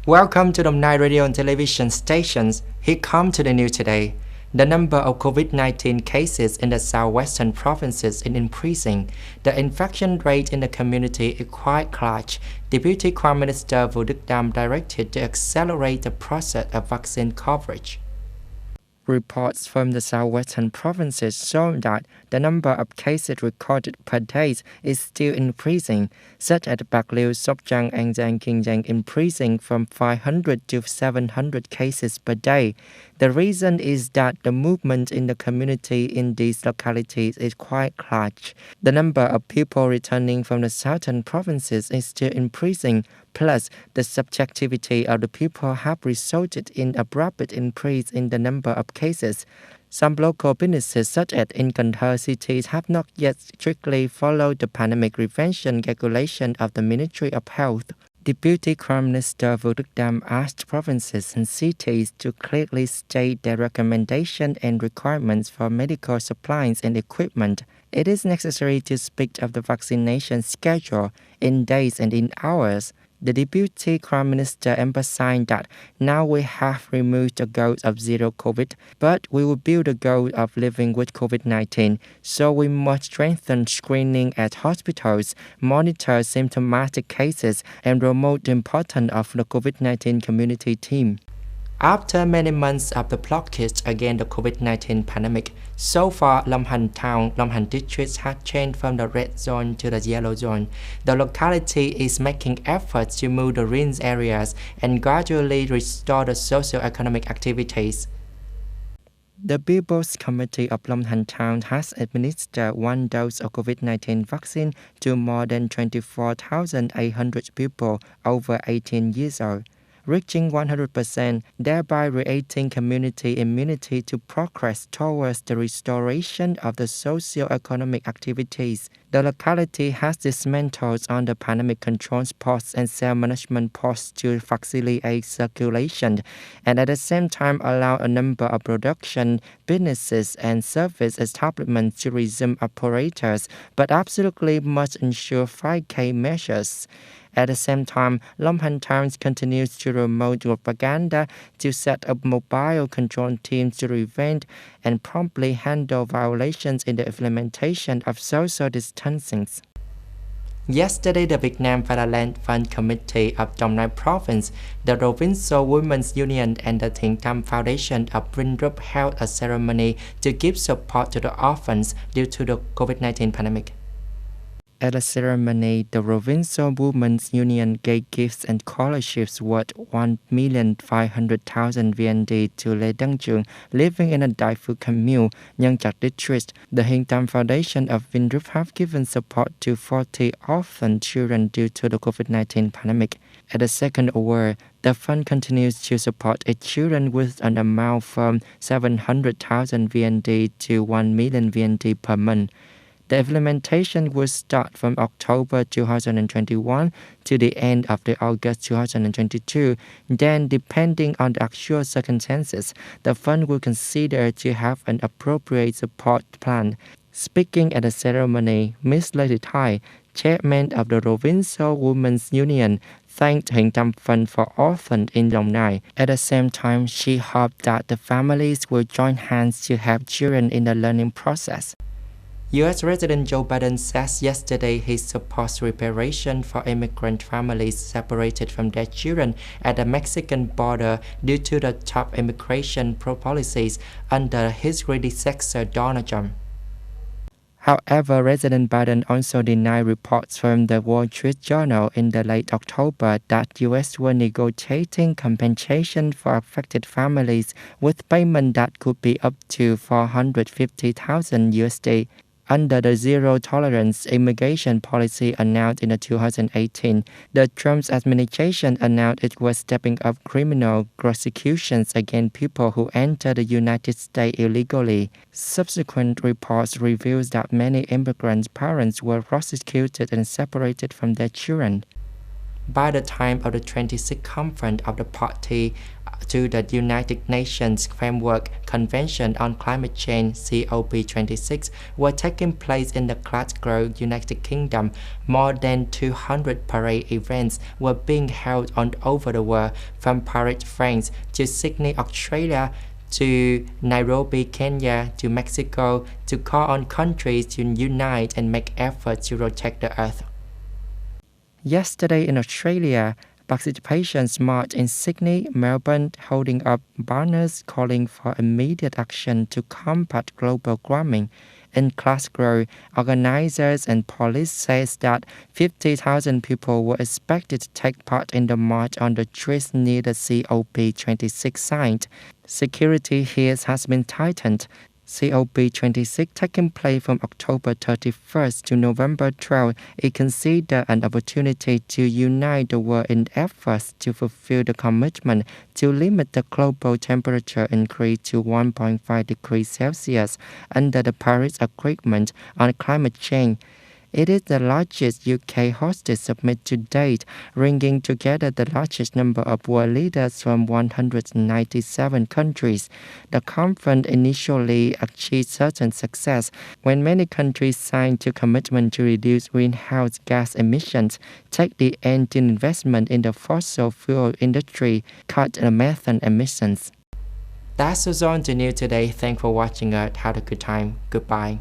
Welcome to the Night Radio and television stations. Here come to the news today. The number of COVID-19 cases in the southwestern provinces is increasing. The infection rate in the community is quite large. Deputy Prime Minister Vũ Đức Đam directed to accelerate the process of vaccine coverage. Reports from the southwestern provinces show that the number of cases recorded per day is still increasing, such as Bạc Liêu, Sóc Trăng, and Giang Kiên Giang increasing from 500 to 700 cases per day. The reason is that the movement in the community in these localities is quite large. The number of people returning from the southern provinces is still increasing. Plus, the subjectivity of the people have resulted in a rapid increase in the number of cases. Some local businesses, such as in Cần Thơ cities, have not yet strictly followed the pandemic prevention regulation of the Ministry of Health. Deputy Prime Minister Vũ Đức Đam asked provinces and cities to clearly state their recommendations and requirements for medical supplies and equipment. It is necessary to speak of the vaccination schedule in days and in hours. The Deputy Prime Minister emphasized that now we have removed the goal of zero COVID, but we will build the goal of living with COVID-19. So we must strengthen screening at hospitals, monitor symptomatic cases, and promote the importance of the COVID-19 community team. After many months of the blockage against the COVID-19 pandemic, so far Long Han Town, Long Han district has changed from the red zone to the yellow zone. The locality is making efforts to move the rinse areas and gradually restore the socio-economic activities. The People's Committee of Long Han Town has administered one dose of COVID-19 vaccine to more than 24,800 people over 18 years old, reaching 100%, thereby creating community immunity to progress towards the restoration of the socio-economic activities. The locality has dismantled on the pandemic control posts and self-management posts to facilitate circulation, and at the same time allow a number of production, businesses, and service establishments to resume operators, but absolutely must ensure 5K measures. At the same time, Long Han Town continues to promote propaganda to set up mobile control teams to prevent and promptly handle violations in the implementation of social distancing. Yesterday, the Vietnam Fatherland Fund Committee of Dong Nai Province, the Provincial Women's Union, and the Tiếng Tam Foundation of Vingroup held a ceremony to give support to the orphans due to the COVID-19 pandemic. At the ceremony, the Provincial Women's Union gave gifts and scholarships worth 1,500,000 VND to Lê Đăng Trường, living in a Đại Phước commune, Nhân Trạch district. The Hiến Tam Foundation of Vingroup have given support to 40 orphan children due to the COVID-19 pandemic. At the second award, the fund continues to support its children with an amount from 700,000 VND to 1 million VND per month. The implementation will start from October 2021 to the end of August 2022. Then, depending on the actual circumstances, the fund will consider to have an appropriate support plan. Speaking at the ceremony, Ms. Lê Thị Thai, chairman of the Provincial Women's Union, thanked Hiến Tam Fund for orphans in Long Nai. At the same time, she hoped that the families will join hands to help children in the learning process. U.S. President Joe Biden says yesterday he supports reparation for immigrant families separated from their children at the Mexican border due to the tough immigration policies under his predecessor Donald Trump. However, President Biden also denied reports from the Wall Street Journal in the late October that U.S. were negotiating compensation for affected families with payment that could be up to $450,000 USD. Under the zero-tolerance immigration policy announced in 2018, the Trump administration announced it was stepping up criminal prosecutions against people who enter the United States illegally. Subsequent reports revealed that many immigrant parents were prosecuted and separated from their children. By the time of the 26th conference of the party, to the United Nations Framework Convention on Climate Change (COP26) were taking place in the Glasgow, United Kingdom. More than 200 parade events were being held all over the world, from Paris, France, to Sydney, Australia, to Nairobi, Kenya, to Mexico, to call on countries to unite and make efforts to protect the earth. Yesterday in Australia, participants marched in Sydney, Melbourne, holding up banners calling for immediate action to combat global warming. In Glasgow, organizers and police says that 50,000 people were expected to take part in the march on the streets near the COP26 site. Security here has been tightened. COP26 taking place from October 31st to November 12th is considered an opportunity to unite the world in efforts to fulfill the commitment to limit the global temperature increase to 1.5 degrees Celsius under the Paris Agreement on climate change. It is the largest UK-hosted summit to date, bringing together the largest number of world leaders from 197 countries. The conference initially achieved certain success when many countries signed to commitment to reduce greenhouse gas emissions, take the end to investment in the fossil fuel industry, cut the methane emissions. That's all on the news today. Thanks for watching us. Have a good time. Goodbye.